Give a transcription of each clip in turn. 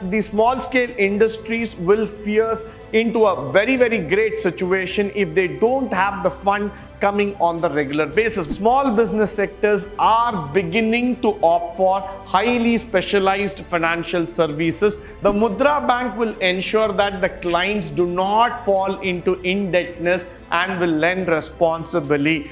The small scale industries will fear into a very great situation if they don't have the fund coming on the regular basis. Small business sectors are beginning to opt for highly specialized financial services. The Mudra Bank will ensure that the clients do not fall into indebtedness and will lend responsibly.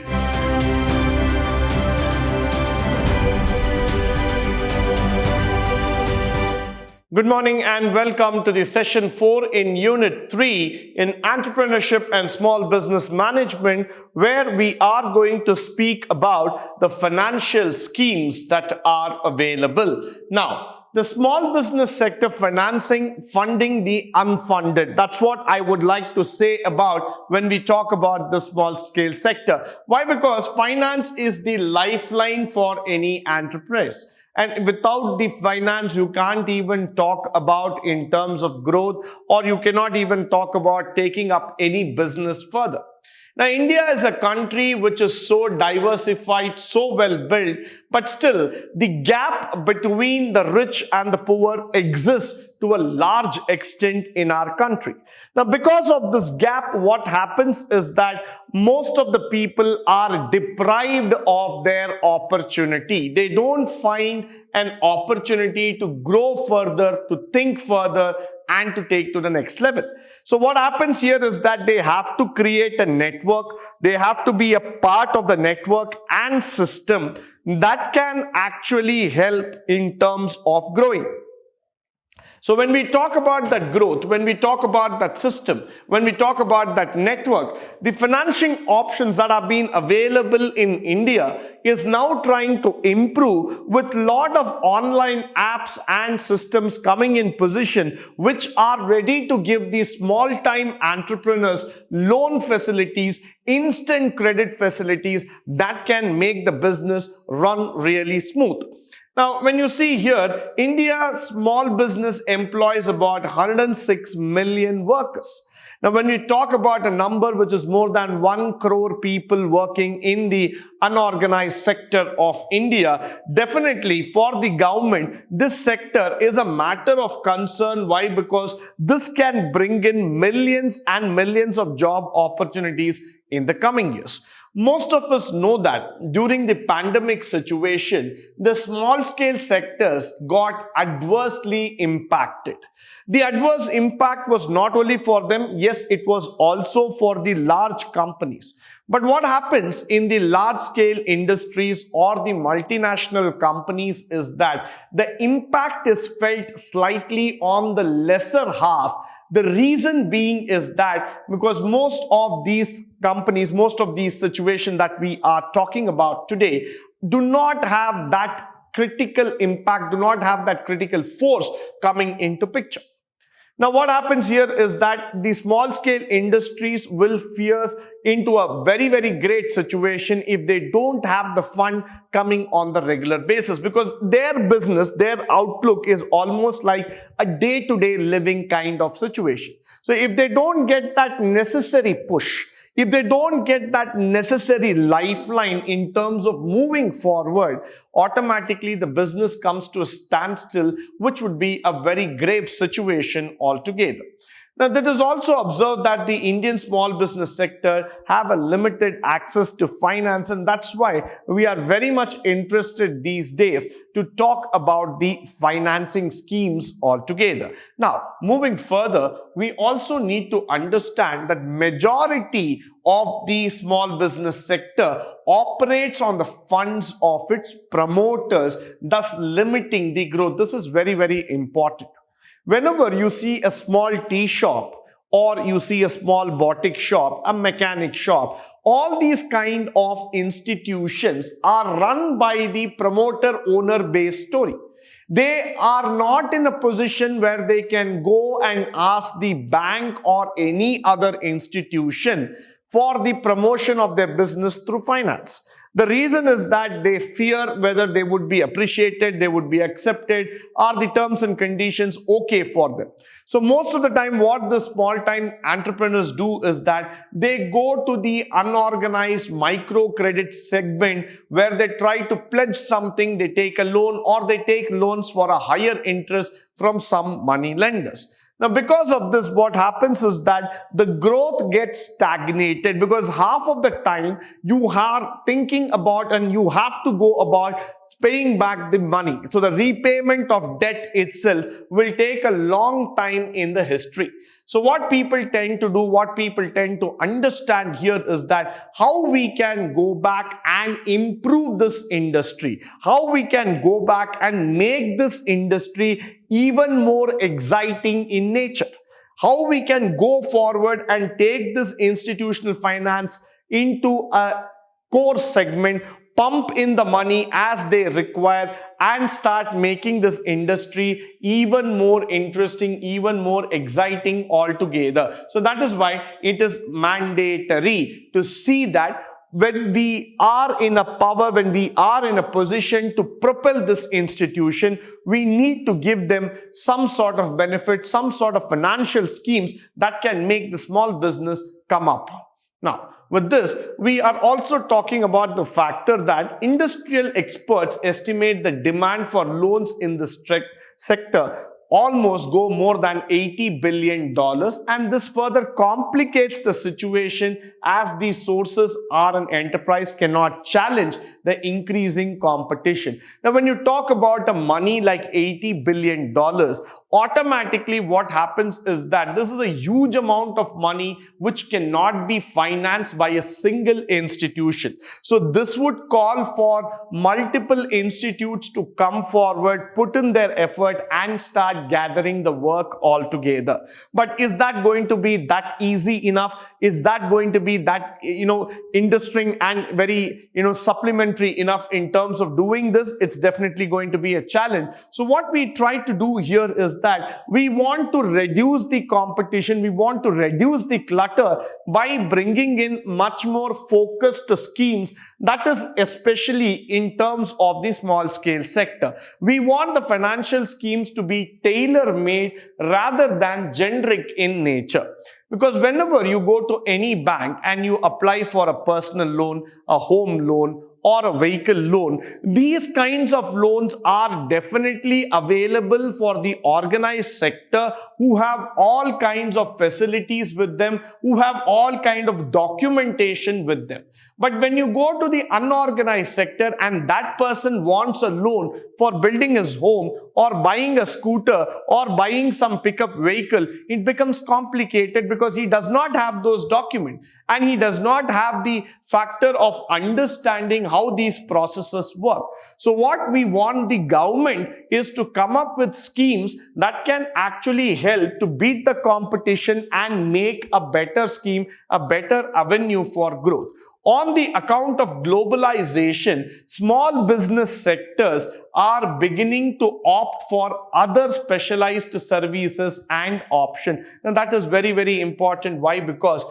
Good morning and welcome to the session 4 in Unit 3 in Entrepreneurship and Small Business Management, where we are going to speak about the financial schemes that are available. Now, the small business sector funding the unfunded. That's what I would like to say about when we talk about the small scale sector. Why? Because finance is the lifeline for any enterprise. And without the finance, you can't even talk about in terms of growth, or you cannot even talk about taking up any business further. Now, India is a country which is so diversified, so well built, but still the gap between the rich and the poor exists to a large extent in our country. Now, because of this gap, what happens is that most of the people are deprived of their opportunity. They don't find an opportunity to grow further, to think further, and to take to the next level. So what happens here is that they have to create a network, they have to be a part of the network and system that can actually help in terms of growing. So when we talk about that growth, when we talk about that system, when we talk about that network, the financing options that are being available in India is now trying to improve with lot of online apps and systems coming in position which are ready to give these small-time entrepreneurs loan facilities, instant credit facilities that can make the business run really smooth. Now, when you see here, India's small business employs about 106 million workers. Now, when we talk about a number which is more than 1 crore people working in the unorganized sector of India, definitely for the government, this sector is a matter of concern. Why? Because this can bring in millions and millions of job opportunities in the coming years. Most of us know that during the pandemic situation, the small scale sectors got adversely impacted. The adverse impact was not only for them, yes, it was also for the large companies. But what happens in the large scale industries or the multinational companies is that the impact is felt slightly on the lesser half. The reason being is that because most of these companies, most of these situations that we are talking about today do not have that critical impact, do not have that critical force coming into picture. Now, what happens here is that the small scale industries will fear into a very great situation if they don't have the fund coming on the regular basis, because their business, their outlook is almost like a day-to-day living kind of situation. So if they don't get that necessary push, if they don't get that necessary lifeline in terms of moving forward, automatically the business comes to a standstill, which would be a very grave situation altogether. Now, that is also observed that the Indian small business sector have a limited access to finance, and that's why we are very much interested these days to talk about the financing schemes altogether. Now, moving further, we also need to understand that majority of the small business sector operates on the funds of its promoters, thus limiting the growth. This is very important. Whenever you see a small tea shop or you see a small boutique shop, a mechanic shop, all these kind of institutions are run by the promoter owner based story. They are not in a position where they can go and ask the bank or any other institution for the promotion of their business through finance. The reason is that they fear whether they would be appreciated, they would be accepted, are the terms and conditions okay for them. So most of the time what the small-time entrepreneurs do is that they go to the unorganized microcredit segment where they try to pledge something, they take a loan or they take loans for a higher interest from some money lenders. Now, because of this, what happens is that the growth gets stagnated, because half of the time you are thinking about and you have to go about paying back the money. So the repayment of debt itself will take a long time in the history. So what people tend to do, what people tend to understand here is that how we can go back and improve this industry, how we can go back and make this industry even more exciting in nature, how we can go forward and take this institutional finance into a core segment, pump in the money as they require, and start making this industry even more interesting, even more exciting altogether. So that is why it is mandatory to see that when we are in a power, when we are in a position to propel this institution, we need to give them some sort of benefit, some sort of financial schemes that can make the small business come up. Now, with this, we are also talking about the factor that industrial experts estimate the demand for loans in this sector almost go more than $80 billion, and this further complicates the situation as these sources are an enterprise cannot challenge the increasing competition. Now, when you talk about a money like $80 billion, automatically what happens is that this is a huge amount of money which cannot be financed by a single institution. So this would call for multiple institutes to come forward, put in their effort and start gathering the work all together. But is that going to be that easy enough? Is that going to be that interesting and very supplementary enough in terms of doing this? It's definitely going to be a challenge. So what we try to do here is that we want to reduce the competition, we want to reduce the clutter by bringing in much more focused schemes, that is especially in terms of the small scale sector. We want the financial schemes to be tailor-made rather than generic in nature. Because whenever you go to any bank and you apply for a personal loan, a home loan, or a vehicle loan, these kinds of loans are definitely available for the organized sector who have all kinds of facilities with them, who have all kind of documentation with them. But when you go to the unorganized sector and that person wants a loan for building his home or buying a scooter or buying some pickup vehicle, it becomes complicated because he does not have those documents and he does not have the factor of understanding how these processes work. So what we want the government is to come up with schemes that can actually help to beat the competition and make a better scheme, a better avenue for growth. On the account of globalization, small business sectors are beginning to opt for other specialized services and options. And that is very, very important. Why? Because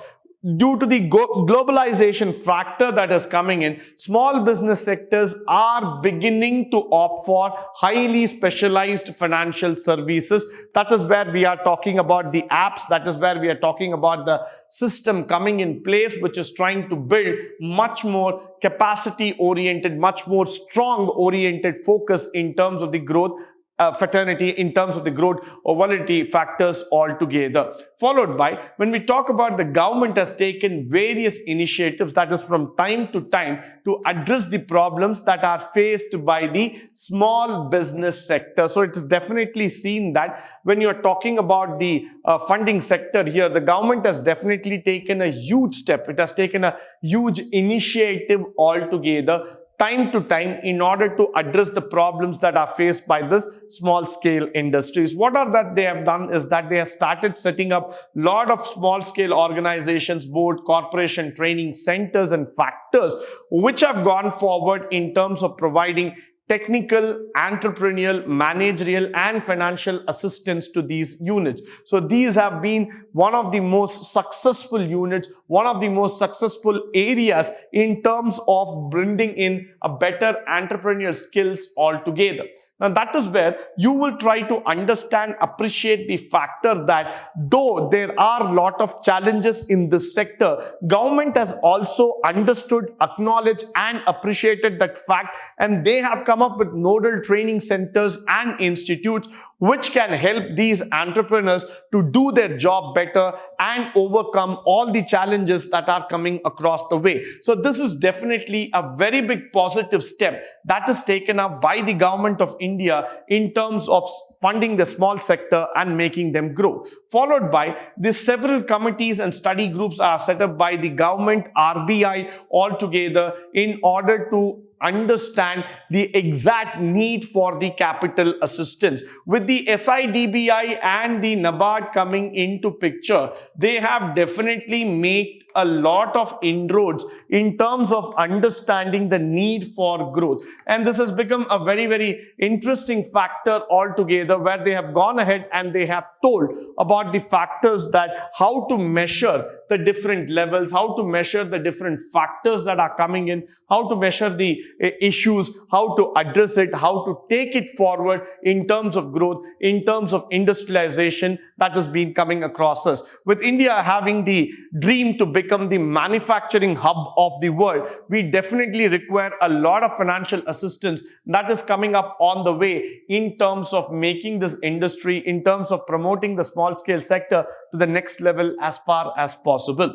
due to the globalization factor that is coming in, small business sectors are beginning to opt for highly specialized financial services. That is where we are talking about the apps. That is where we are talking about the system coming in place, which is trying to build much more capacity oriented, much more strong oriented focus in terms of the growth fraternity, in terms of the growth or volatility factors altogether. Followed by, when we talk about the government has taken various initiatives, that is from time to time, to address the problems that are faced by the small business sector. So it is definitely seen that when you are talking about the funding sector here, the government has definitely taken a huge step. It has taken a huge initiative altogether, time to time, in order to address the problems that are faced by this small scale industries. What are that they have done is that they have started setting up a lot of small scale organizations, board, corporation training centers and factors, which have gone forward in terms of providing technical, entrepreneurial, managerial and financial assistance to these units. So these have been one of the most successful units, one of the most successful areas in terms of bringing in a better entrepreneurial skills altogether. Now that is where you will try to understand, appreciate the factor that though there are a lot of challenges in this sector, government has also understood, acknowledged and appreciated that fact, and they have come up with nodal training centers and institutes which can help these entrepreneurs to do their job better and overcome all the challenges that are coming across the way. So this is definitely a very big positive step that is taken up by the government of India in terms of funding the small sector and making them grow. Followed by these several committees and study groups are set up by the government, RBI all together in order to understand the exact need for the capital assistance. With the SIDBI and the NABARD coming into picture, they have definitely made a lot of inroads in terms of understanding the need for growth. And this has become a very, very interesting factor altogether, where they have gone ahead and they have told about the factors that how to measure the different levels, how to measure the different factors that are coming in, how to measure the issues, how to address it, how to take it forward in terms of growth, in terms of industrialization that has been coming across us. With India having the dream to become the manufacturing hub of the world, we definitely require a lot of financial assistance that is coming up on the way in terms of making this industry, in terms of promoting the small scale sector to the next level as far as possible.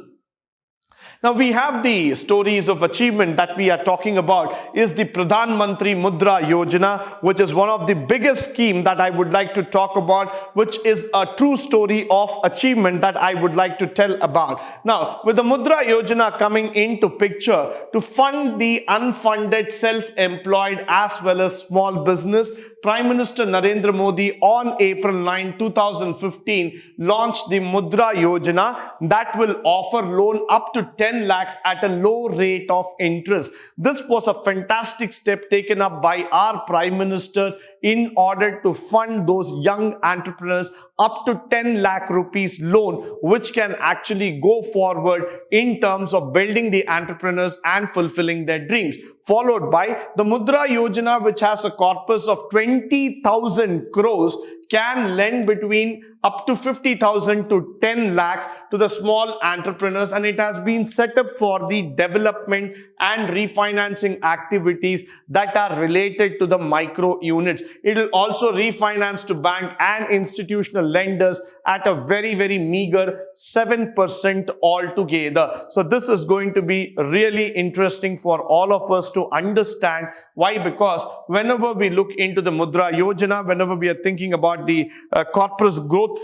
Now we have the stories of achievement that we are talking about is the Pradhan Mantri Mudra Yojana, which is one of the biggest scheme that I would like to talk about, which is a true story of achievement that I would like to tell about. Now, with the Mudra Yojana coming into picture to fund the unfunded, self-employed as well as small business, Prime Minister Narendra Modi on April 9, 2015 launched the Mudra Yojana that will offer loan up to 10 lakhs at a low rate of interest. This was a fantastic step taken up by our Prime Minister in order to fund those young entrepreneurs up to 10 lakh rupees loan, which can actually go forward in terms of building the entrepreneurs and fulfilling their dreams. Followed by the Mudra Yojana, which has a corpus of 20,000 crores, can lend between up to 50,000 to 10 lakhs to the small entrepreneurs, and it has been set up for the development and refinancing activities that are related to the micro units. It will also refinance to bank and institutional lenders at a very, very meager 7% altogether. So this is going to be really interesting for all of us to understand. Why? Because whenever we look into the Mudra Yojana, whenever we are thinking about the corpus growth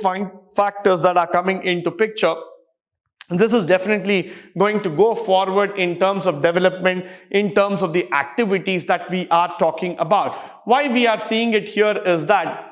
factors that are coming into picture, this is definitely going to go forward in terms of development, in terms of the activities that we are talking about. Why we are seeing it here is that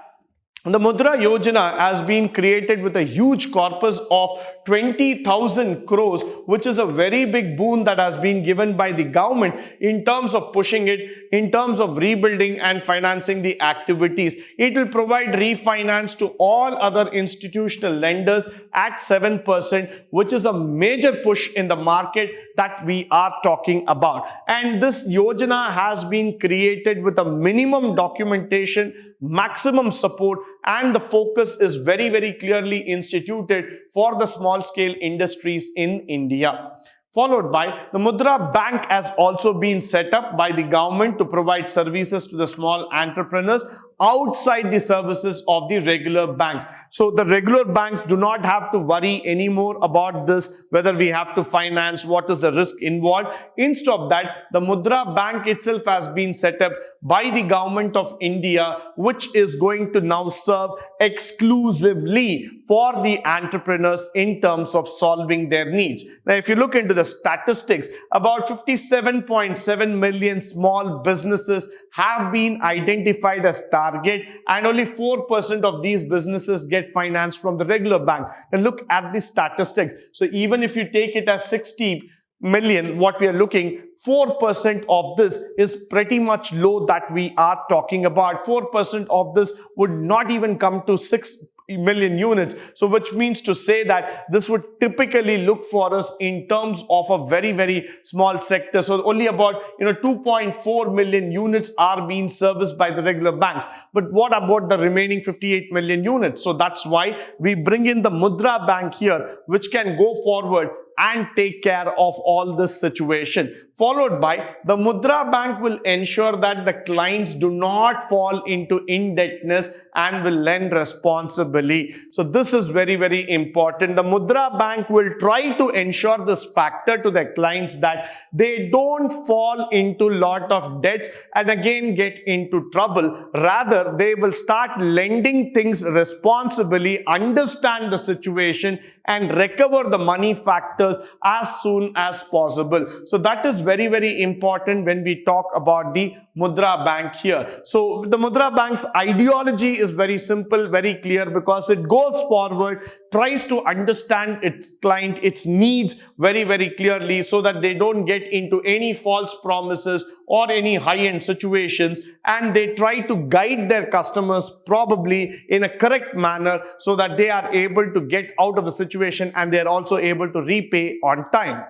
the Mudra Yojana has been created with a huge corpus of 20,000 crores, which is a very big boon that has been given by the government in terms of pushing it, in terms of rebuilding and financing the activities. It will provide refinance to all other institutional lenders at 7%, which is a major push in the market that we are talking about. And this Yojana has been created with a minimum documentation, maximum support, and the focus is very, very clearly instituted for the small scale industries in India. Followed by the Mudra Bank has also been set up by the government to provide services to the small entrepreneurs outside the services of the regular banks. So the regular banks do not have to worry anymore about this, whether we have to finance, what is the risk involved. Instead of that, the Mudra Bank itself has been set up by the government of India, which is going to now serve exclusively for the entrepreneurs in terms of solving their needs. Now, if you look into the statistics, about 57.7 million small businesses have been identified as target, and only 4% of these businesses get financed from the regular bank. And look at the statistics. So even if you take it as 60 million, what we are looking, 4% of this is pretty much low that we are talking about. 4% of this would not even come to 6 million units. So which means to say that this would typically look for us in terms of a very, very small sector. So only about 2.4 million units are being serviced by the regular banks. But what about the remaining 58 million units? So that's why we bring in the Mudra Bank here, which can go forward and take care of all this situation. followed by the Mudra Bank will ensure that the clients do not fall into indebtedness and will lend responsibly. So this is very, very important. The Mudra Bank will try to ensure this factor to their clients that they don't fall into lot of debts and again get into trouble. Rather, they will start lending things responsibly, understand the situation and recover the money factors as soon as possible. So that is very, very important when we talk about the Mudra Bank here. So the Mudra Bank's ideology is very simple, very clear, because it goes forward, tries to understand its client, its needs very, very clearly so that they don't get into any false promises or any high-end situations, and they try to guide their customers probably in a correct manner so that they are able to get out of the situation and they are also able to repay on time.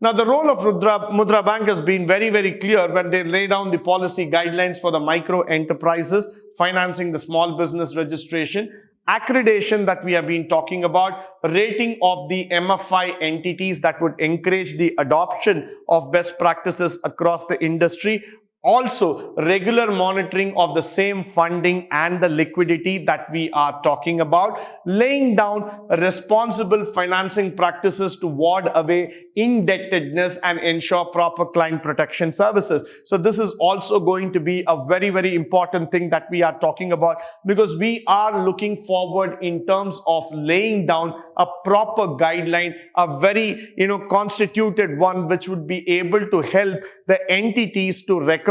Now, the role of Mudra Bank has been very, very clear when they lay down the policy guidelines for the micro enterprises, financing the small business registration, accreditation that we have been talking about, rating of the MFI entities that would encourage the adoption of best practices across the industry. Also, regular monitoring of the same funding and the liquidity that we are talking about, laying down responsible financing practices to ward away indebtedness and ensure proper client protection services. So this is also going to be a very, very important thing that we are talking about, because we are looking forward in terms of laying down a proper guideline, a very constituted one, which would be able to help the entities to recover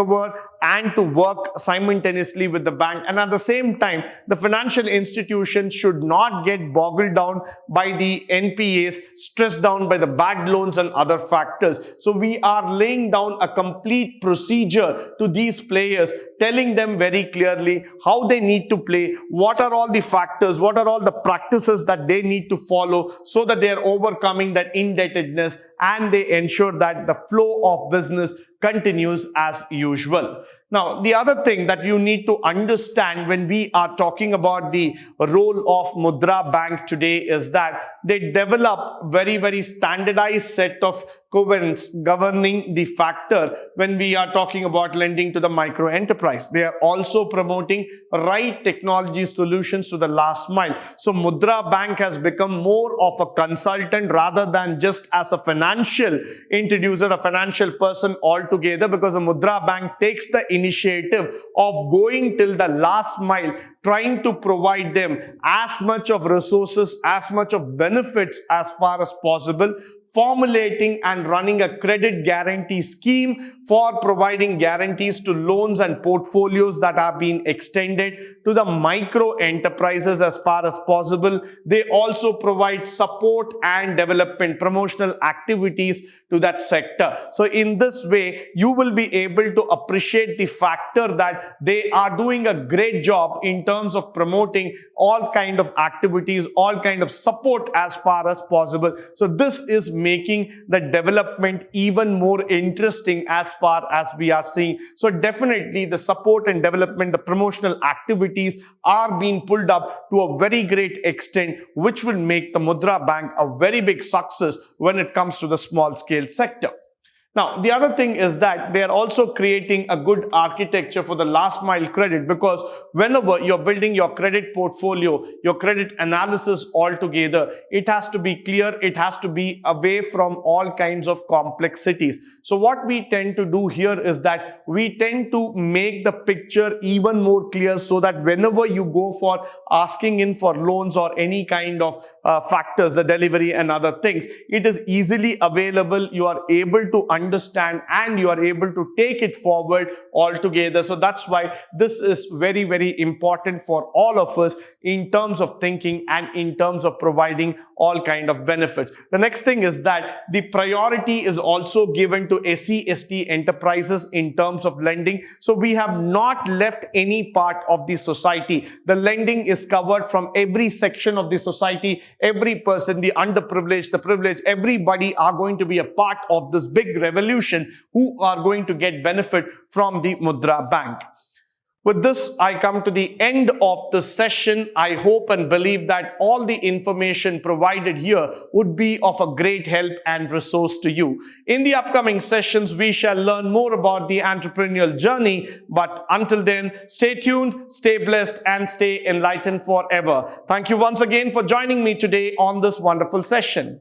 and to work simultaneously with the bank. And at the same time, the financial institution should not get boggled down by the NPAs, stressed down by the bad loans and other factors. So we are laying down a complete procedure to these players, telling them very clearly how they need to play, what are all the factors, what are all the practices that they need to follow so that they are overcoming that indebtedness and they ensure that the flow of business continues as usual. Now, the other thing that you need to understand when we are talking about the role of Mudra Bank today is that they develop very, very standardized set of covenants governing the factor when we are talking about lending to the micro enterprise. They are also promoting right technology solutions to the last mile. So Mudra Bank has become more of a consultant rather than just as a financial introducer, a financial person altogether, because the Mudra Bank takes the initiative of going till the last mile, trying to provide them as much of resources, as much of benefits as far as possible, formulating and running a credit guarantee scheme for providing guarantees to loans and portfolios that are being extended to the micro enterprises as far as possible. They also provide support and development, promotional activities to that sector. So in this way, you will be able to appreciate the factor that they are doing a great job in terms of promoting all kind of activities, all kind of support as far as possible. So this is making the development even more interesting as far as we are seeing. So definitely the support and development, the promotional activities are being pulled up to a very great extent, which will make the Mudra Bank a very big success when it comes to the small scale sector. Now, the other thing is that they are also creating a good architecture for the last mile credit, because whenever you're building your credit portfolio, your credit analysis altogether, it has to be clear, it has to be away from all kinds of complexities. So what we tend to do here is that we tend to make the picture even more clear so that whenever you go for asking in for loans or any kind of factors, the delivery and other things, it is easily available. You are able to understand and you are able to take it forward altogether. So that's why this is very, very important for all of us in terms of thinking and in terms of providing all kind of benefits. The next thing is that the priority is also given to SC/ST enterprises in terms of lending. So we have not left any part of the society. The lending is covered from every section of the society. Every person, the underprivileged, the privileged, everybody are going to be a part of this big revolution who are going to get benefit from the Mudra Bank. With this, I come to the end of the session. I hope and believe that all the information provided here would be of a great help and resource to you. In the upcoming sessions, we shall learn more about the entrepreneurial journey. But until then, stay tuned, stay blessed, and stay enlightened forever. Thank you once again for joining me today on this wonderful session.